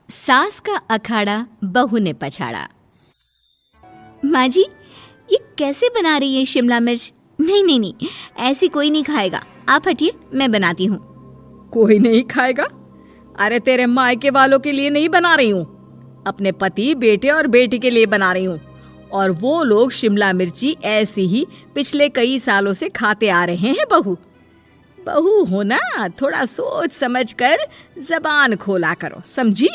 सास का अखाड़ा बहू ने पछाड़ा। माँ जी, ये कैसे बना रही है शिमला मिर्च? नहीं नहीं नहीं, ऐसी कोई नहीं खाएगा। आप हटिए, मैं बनाती हूँ। कोई नहीं खाएगा? अरे तेरे मायके वालों के लिए नहीं बना रही हूँ, अपने पति, बेटे और बेटी के लिए बना रही हूँ। और वो लोग शिमला मिर्ची ऐसी ही पिछले कई सालों से खाते आ रहे हैं। बहू बहू हो ना, थोड़ा सोच समझ कर जबान खोला करो, समझी?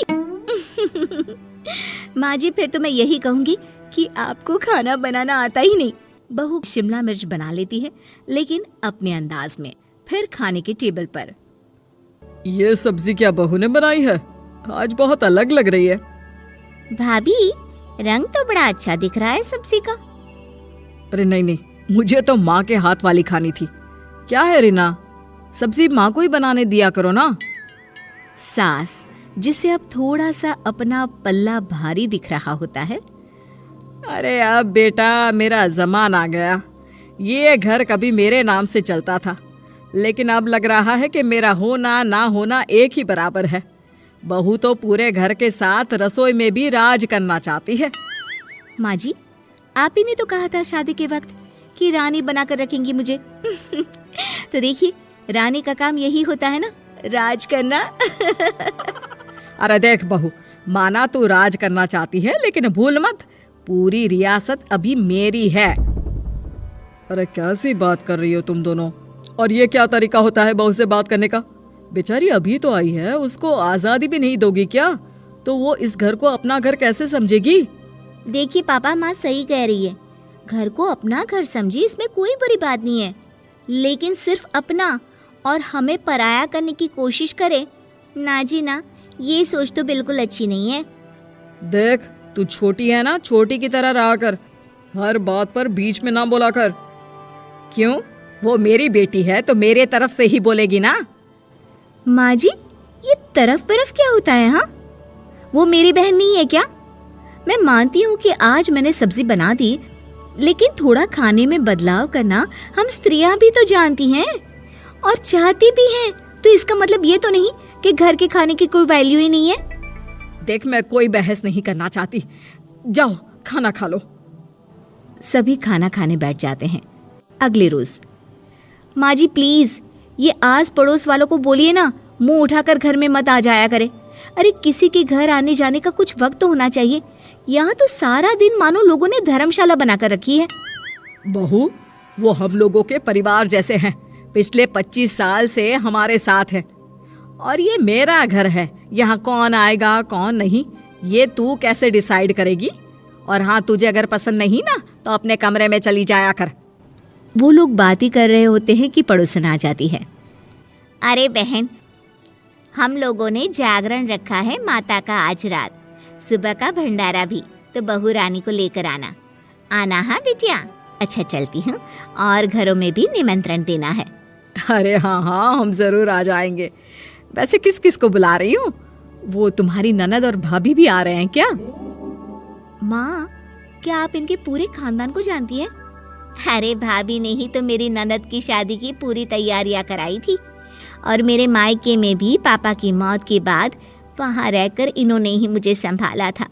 माँ जी, फिर तो मैं यही कहूँगी कि आपको खाना बनाना आता ही नहीं। बहू शिमला मिर्च बना लेती है, लेकिन अपने अंदाज में। फिर खाने के टेबल पर, ये सब्जी क्या बहू ने बनाई है? आज बहुत अलग लग रही है। भाभी, रंग तो बड़ा अच्छा दिख रहा है सब्जी का। अरे नहीं नहीं, मुझे तो माँ के हाथ वाली खानी थी। क्या है रीना, सब्जी माँ को ही बनाने दिया करो ना। सास, जिसे अब थोड़ा सा अपना पल्ला भारी दिख रहा होता है। अरे अब बेटा मेरा जमाना आ गया। ये घर कभी मेरे नाम से चलता था, लेकिन अब लग रहा है कि मेरा होना ना होना एक ही बराबर है। बहू तो पूरे घर के साथ रसोई में भी राज करना चाहती है। माँ जी, आप ही ने तो कहा था शादी के वक्त कि रानी बनाकर रखेंगी मुझे। तो देखिए, रानी का काम यही होता है ना, राज करना। अरे देख बहू, माना तू राज करना चाहती है, लेकिन भूल मत, पूरी रियासत अभी मेरी है। अरे कैसी बात कर रही हो तुम दोनों? और ये क्या तरीका होता है बहू से बात करने का? बेचारी अभी तो आई है, उसको आजादी भी नहीं दोगी क्या? तो वो इस घर को अपना घर कैसे समझेगी? देखिए पापा, माँ सही कह रही है। घर को अपना घर समझी, इसमें कोई बुरी बात नहीं है। लेकिन सिर्फ अपना और हमें पराया करने की कोशिश करे ना जी ना, ये सोच तो बिल्कुल अच्छी नहीं है। देख, तू छोटी है ना, छोटी की तरह रहा कर। हर बात पर बीच में ना बोला कर। क्यों? वो मेरी बेटी है तो मेरे तरफ से ही बोलेगी ना। माँ जी, ये तरफ तरफ क्या होता है? हाँ, वो मेरी बहन नहीं है क्या? मैं मानती हूँ कि आज मैंने सब्जी बना दी, लेकिन थोड़ा खाने में बदलाव करना हम स्त्रियां भी तो जानती हैं और चाहती भी हैं। तो इसका मतलब ये तो नहीं कि घर के खाने की कोई वैल्यू ही नहीं है। देख, मैं कोई बहस नहीं करना चाहती, जाओ खाना खा लो। सभी खाना खाने बैठ जाते हैं। अगले रोज, माँ जी प्लीज, ये आस पड़ोस वालों को बोलिए ना, मुंह उठाकर घर में मत आ जाया करे। अरे किसी के घर आने जाने का कुछ वक्त तो होना चाहिए। यहाँ तो सारा दिन मानो लोगों ने धर्मशाला बनाकर रखी है। बहू, वो हम लोगों के परिवार जैसे हैं, पिछले 25 साल से हमारे साथ है। और ये मेरा घर है, यहाँ कौन आएगा कौन नहीं, ये तू कैसे डिसाइड करेगी? और हाँ, तुझे अगर पसंद नहीं ना, तो अपने कमरे में चली जाया कर। वो लोग बात ही कर रहे होते हैं कि पड़ोसन आ जाती है। अरे बहन, हम लोगों ने जागरण रखा है माता का आज रात, सुबह का भंडारा भी, तो बहू रानी को लेकर आना। आना हाँ बिटिया? अच्छा चलती हूँ, और घरों में भी निमंत्रण देना है। अरे हाँ हाँ, हम जरूर आ जाएंगे। वैसे किस किस को बुला रही हूँ? वो तुम्हारी ननद और भाभी भी आ रहे हैं क्या? माँ, क्या आप इनके पूरे खानदान को जानती हैं? अरे भाभी ने ही तो मेरी ननद की शादी की पूरी तैयारियां कराई थी, और मेरे मायके में भी पापा की मौत के बाद वहाँ रहकर इन्होंने ही मुझे संभाला था।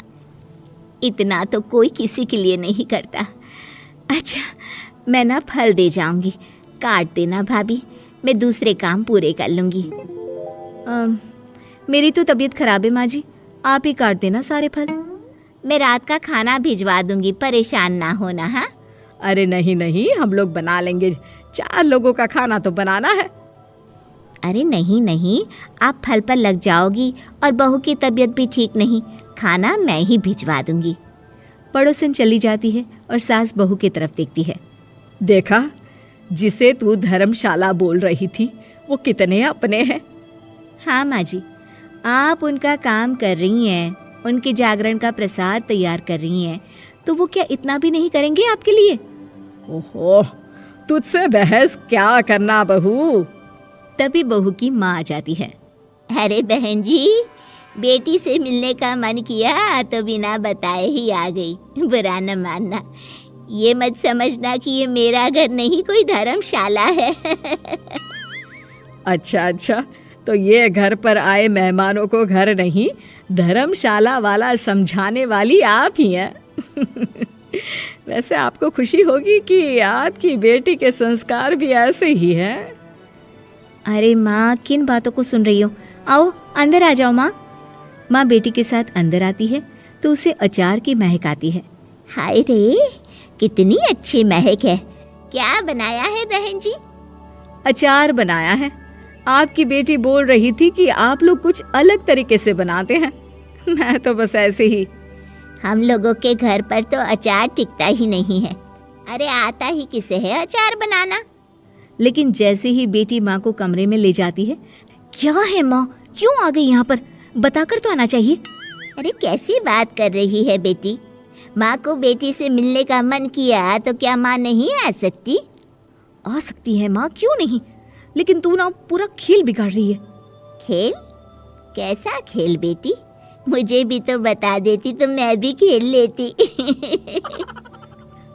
इतना तो कोई किसी के लिए नहीं करता। अच्छा, मैं ना फल दे जाऊंगी, काट देना भाभी, मैं दूसरे काम पूरे कर लूंगी। मेरी तो तबीयत खराब है माँ जी, आप ही काट देना सारे फल। मैं रात का खाना भिजवा दूंगी, परेशान ना होना। हाँ? अरे नहीं नहीं, हम लोग बना लेंगे, 4 लोगों का खाना तो बनाना है। अरे नहीं नहीं, आप फल पर लग जाओगी, और बहू की तबीयत भी ठीक नहीं, खाना मैं ही भिजवा दूंगी। पड़ोसन चली जाती है और सास बहू की तरफ देखती है। देखा, जिसे तू धर्मशाला बोल रही थी, वो कितने अपने हैं। हाँ माँ जी, आप उनका काम कर रही हैं, उनके जागरण का प्रसाद तैयार कर रही हैं, तो वो क्या इतना भी नहीं करेंगे आपके लिए? ओहो, तुझसे बहस क्या करना बहू। तभी बहू की माँ आ जाती है। अरे बहन जी, बेटी से मिलने का मन किया तो बिना बताए ही आ गई, बुरा न मानना। ये मत समझना कि ये मेरा घर नहीं, कोई धर्मशाला है। अच्छा अच्छा, तो ये घर पर आए मेहमानों को घर नहीं धर्मशाला वाला समझाने वाली आप ही हैं। वैसे आपको खुशी होगी कि आपकी बेटी के संस्कार भी ऐसे ही हैं। अरे माँ, किन बातों को सुन रही हो? आओ अंदर आ जाओ माँ। माँ बेटी के साथ अंदर आती है तो उसे अचार की महक आती है। हाय रे, कितनी अच्छी महक है। क्या बनाया है बहन जी? अचार बनाया है। आपकी बेटी बोल रही थी कि आप लोग कुछ अलग तरीके से बनाते हैं। मैं तो बस ऐसे ही। हम लोगों के घर पर तो अचार टिकता ही नहीं है। अरे आता ही किसे है अचार बनाना। लेकिन जैसे ही बेटी माँ को कमरे में ले जाती है, क्या है माँ, क्यों आ गई यहाँ पर? बताकर तो आना चाहिए। अरे कैसी बात कर रही है बेटी? माँ को बेटी से मिलने का मन किया तो क्या माँ नहीं आ सकती? आ सकती है माँ, क्यों नहीं, लेकिन तू ना पूरा खेल बिगाड़ रही है। खेल? कैसा खेल बेटी? मुझे भी तो बता देती तो मैं भी खेल लेती।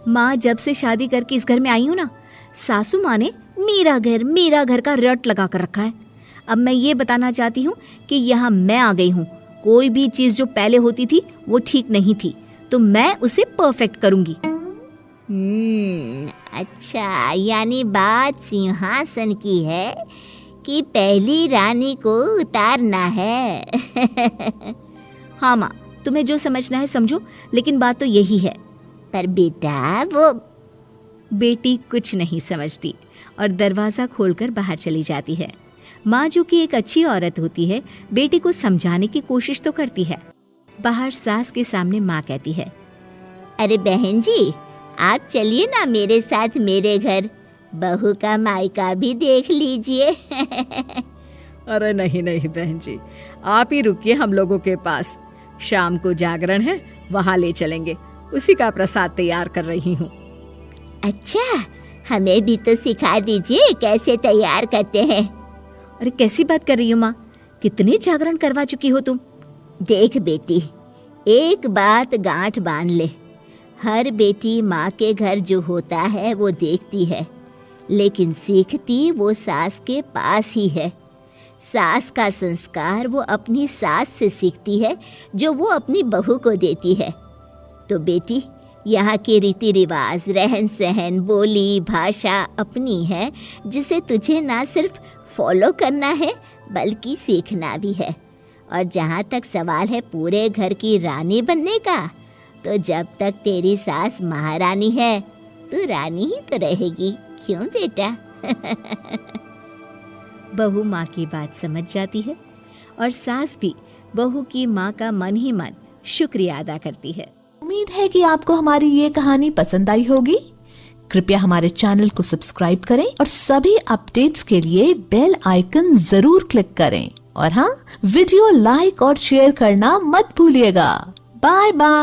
माँ, जब से शादी करके इस घर में आई हूँ ना, सासू माँ ने मेरा घर का रट लगा कर रखा है। अब मैं ये बताना चाहती हूँ कि यहाँ मैं आ गई हूँ। कोई भी चीज़ जो पहले होती थी वो ठीक नहीं थी, तो मैं उसे परफेक्ट करूँगी। अच्छा, यानी बात सिंहासन की है कि पहली रानी को उतारना है। हाँ माँ, तुम्हें जो समझना है समझो, लेकिन बात तो यही है। पर बेटा वो बेटी कुछ नहीं समझती और दरवाज़ा खोलकर बाहर चली जाती है। माँ, जो कि एक अच्छी औरत होती है, बेटी को समझाने की कोशिश तो करती है। बाहर सास के सामने माँ कहती है, अरे बहन जी, आप चलिए ना मेरे साथ मेरे घर, बहू का मायका भी देख लीजिए। अरे नहीं नहीं बहन जी, आप ही रुकिए हम लोगों के पास। शाम को जागरण है, वहाँ ले चलेंगे। उसी का प्रसाद तैयार कर रही हूँ। अच्छा, हमें भी तो सिखा दीजिए कैसे तैयार करते हैं। अरे कैसी बात कर रही हो माँ, कितने जागरण करवा चुकी हो तुम? देख बेटी, एक बात गांठ बांध ले। हर बेटी माँ के घर जो होता है वो देखती है, लेकिन सीखती वो सास के पास ही है। सास का संस्कार वो अपनी सास से सीखती है, जो वो अपनी बहू को देती है। तो बेटी, यहाँ के रीति रिवाज, रहन सहन, बोली भाषा अपनी है, जिसे तुझे ना सिर्फ फॉलो करना है बल्कि सीखना भी है। और जहाँ तक सवाल है पूरे घर की रानी बनने का, तो जब तक तेरी सास महारानी है तो रानी ही तो रहेगी। क्यों बेटा? बहू माँ की बात समझ जाती है और सास भी बहू की माँ का मन ही मन शुक्रिया अदा करती है। उम्मीद है कि आपको हमारी ये कहानी पसंद आई होगी। कृपया हमारे चैनल को सब्सक्राइब करें और सभी अपडेट्स के लिए बेल आइकन जरूर क्लिक करें। और हाँ, वीडियो लाइक और शेयर करना मत भूलिएगा। Bye bye.